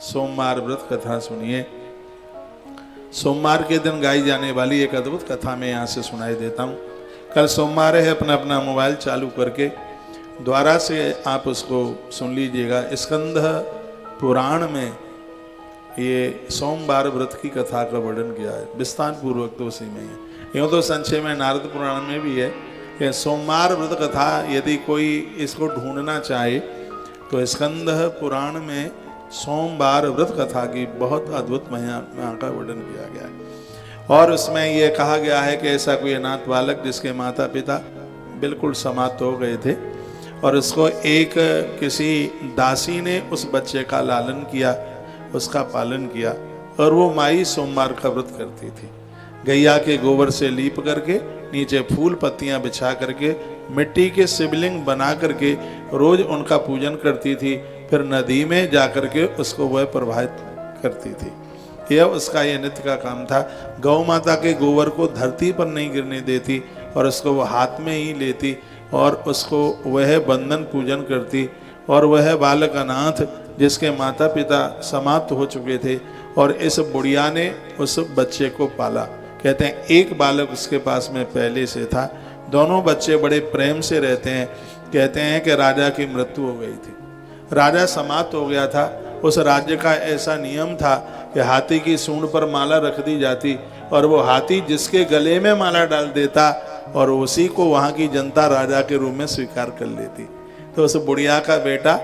सोमवार व्रत कथा सुनिए। सोमवार के दिन गाई जाने वाली एक अद्भुत कथा मैं यहाँ से सुनाई देता हूँ। कल सोमवार है, अपना अपना मोबाइल चालू करके द्वारा से आप उसको सुन लीजिएगा। स्कंद पुराण में ये सोमवार व्रत की कथा का वर्णन किया है विस्तार पूर्वक, तो उसी में है। यूँ तो संक्षेप में नारद पुराण में भी है कि सोमवार व्रत कथा यदि कोई इसको ढूंढना चाहे तो स्कंद पुराण में सोमवार व्रत कथा की बहुत अद्भुत महिमा का वर्णन किया गया है। और उसमें यह कहा गया है कि ऐसा कोई अनाथ बालक जिसके माता पिता बिल्कुल समाप्त हो गए थे और उसको एक किसी दासी ने उस बच्चे का लालन किया, उसका पालन किया, और वो माई सोमवार का व्रत करती थी। गैया के गोबर से लीप करके नीचे फूल पत्तियां बिछा करके मिट्टी के शिवलिंग बना करके रोज उनका पूजन करती थी, फिर नदी में जाकर के उसको वह प्रवाहित करती थी। यह उसका यह नित्य का काम था। गौ माता के गोबर को धरती पर नहीं गिरने देती और उसको वो हाथ में ही लेती और उसको वह बंधन पूजन करती। और वह बालक अनाथ जिसके माता पिता समाप्त हो चुके थे और इस बुढ़िया ने उस बच्चे को पाला। कहते हैं एक बालक उसके पास में पहले से था, दोनों बच्चे बड़े प्रेम से रहते हैं। कहते हैं कि राजा की मृत्यु हो गई थी, राजा समाप्त हो गया था। उस राज्य का ऐसा नियम था कि हाथी की सूंड पर माला रख दी जाती और वो हाथी जिसके गले में माला डाल देता और उसी को वहाँ की जनता राजा के रूप में स्वीकार कर लेती। तो उस बुढ़िया का बेटा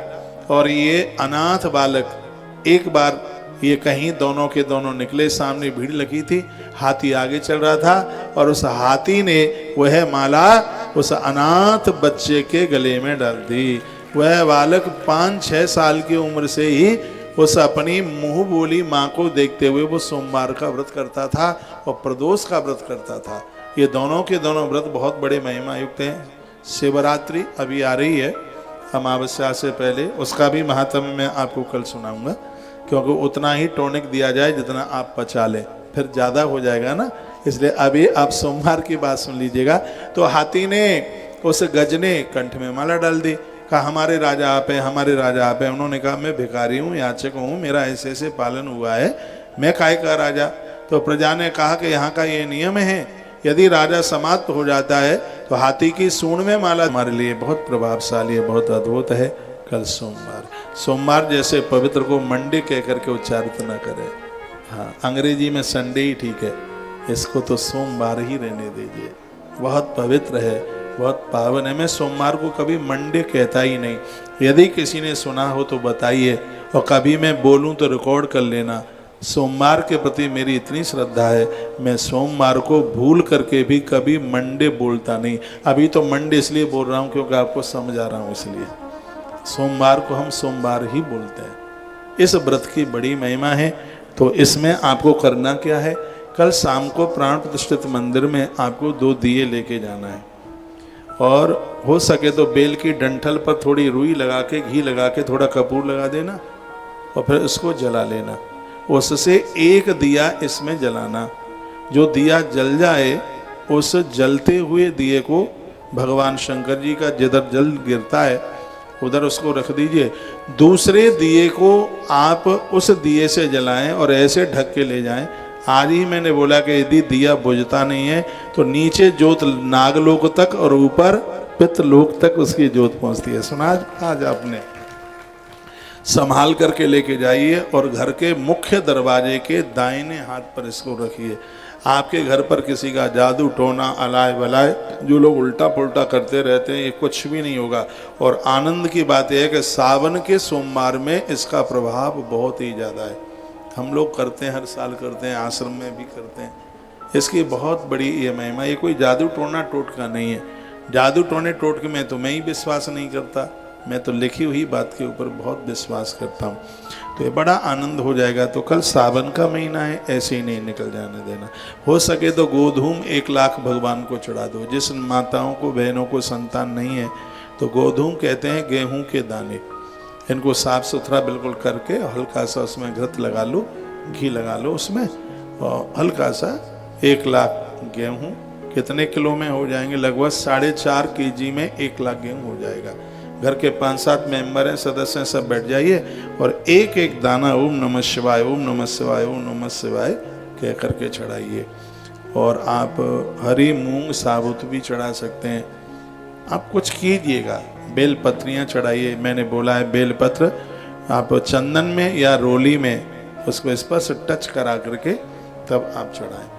और ये अनाथ बालक एक बार ये कहीं दोनों के दोनों निकले, सामने भीड़ लगी थी, हाथी आगे चल रहा था और उस हाथी ने वह माला उस अनाथ बच्चे के गले में डाल दी। वह बालक 5-6 साल की उम्र से ही उस अपनी मुंह बोली माँ को देखते हुए वो सोमवार का व्रत करता था और प्रदोष का व्रत करता था। ये दोनों के दोनों व्रत बहुत बड़े महिमा युक्त हैं। शिवरात्रि अभी आ रही है अमावस्या से पहले, उसका भी महात्म्य मैं आपको कल सुनाऊंगा, क्योंकि उतना ही टॉनिक दिया जाए जितना आप पचा लें, फिर ज़्यादा हो जाएगा ना, इसलिए अभी आप सोमवार की बात सुन लीजिएगा। तो हाथी ने उस गज ने कंठ में माला डाल दी, कहा हमारे राजा आप हैं, हमारे राजा आप हैं। उन्होंने कहा मैं भिखारी हूँ, याचक हूँ, मेरा ऐसे ऐसे पालन हुआ है, मैं काय का राजा। तो प्रजा ने कहा कि यहाँ का ये नियम है, यदि राजा समाप्त हो जाता है तो हाथी की सूंड में माला हमारे लिए बहुत प्रभावशाली है, बहुत अद्भुत है। कल सोमवार, सोमवार जैसे पवित्र को मंडे कह करके उच्चारित न करें। हाँ, अंग्रेजी में संडे ही ठीक है, इसको तो सोमवार ही रहने दीजिए। बहुत पवित्र है, बहुत पावन है। मैं सोमवार को कभी मंडे कहता ही नहीं। यदि किसी ने सुना हो तो बताइए, और कभी मैं बोलूं तो रिकॉर्ड कर लेना। सोमवार के प्रति मेरी इतनी श्रद्धा है, मैं सोमवार को भूल करके भी कभी मंडे बोलता नहीं। अभी तो मंडे इसलिए बोल रहा हूँ क्योंकि आपको समझा रहा हूँ, इसलिए सोमवार को हम सोमवार ही बोलते हैं। इस व्रत की बड़ी महिमा है। तो इसमें आपको करना क्या है, कल शाम को प्राण प्रतिष्ठित मंदिर में आपको 2 दिए लेके जाना है और हो सके तो बेल की डंठल पर थोड़ी रुई लगा के, घी लगा के, थोड़ा कपूर लगा देना और फिर उसको जला लेना। उससे एक दिया इसमें जलाना। जो दिया जल जाए उस जलते हुए दिए को भगवान शंकर जी का जिधर जल गिरता है उधर उसको रख दीजिए। दूसरे दिए को आप उस दिए से जलाएं और ऐसे ढक के ले जाएं। आज ही मैंने बोला कि यदि दिया बुझता नहीं है तो नीचे ज्योत नागलोक तक और ऊपर पितृलोक तक उसकी ज्योत पहुंचती है। सुना आज आपने, संभाल करके लेके जाइए और घर के मुख्य दरवाजे के दाहिने हाथ पर इसको रखिए। आपके घर पर किसी का जादू टोना अलाय बलाय जो लोग उल्टा पुल्टा करते रहते हैं, ये कुछ भी नहीं होगा। और आनंद की बात यह है कि सावन के सोमवार में इसका प्रभाव बहुत ही ज़्यादा है। हम लोग करते हैं, हर साल करते हैं, आश्रम में भी करते हैं। इसकी बहुत बड़ी ये महिमा। ये कोई जादू टोना टोटका नहीं है। जादू टोने टोटके में तो मैं ही विश्वास नहीं करता, मैं तो लिखी हुई बात के ऊपर बहुत विश्वास करता हूँ। तो ये बड़ा आनंद हो जाएगा। तो कल सावन का महीना है, ऐसे ही नहीं निकल जाने देना। हो सके तो गोधूम 1 लाख भगवान को चढ़ा दो। जिस माताओं को, बहनों को संतान नहीं है तो गोधूम कहते हैं गेहूं के दाने, इनको साफ सुथरा बिल्कुल करके हल्का सा उसमें घृत लगा लो, घी लगा लो उसमें, और हल्का सा 1 लाख गेहूँ कितने किलो में हो जाएंगे, लगभग 4.5 kg में 1 लाख गेहूँ हो जाएगा। घर के 5-7 मेंबर हैं, सदस्य हैं, सब बैठ जाइए और एक एक दाना ओम नमः शिवाय, ओम नमः शिवाय, ओम नमः शिवाय कह करके चढ़ाइए। और आप हरी मूंग साबुत भी चढ़ा सकते हैं। आप कुछ कीजिएगा, बेल पत्रियाँ चढ़ाइए। मैंने बोला है बेलपत्र आप चंदन में या रोली में उसको स्पर्श टच करा करके तब आप चढ़ाएं।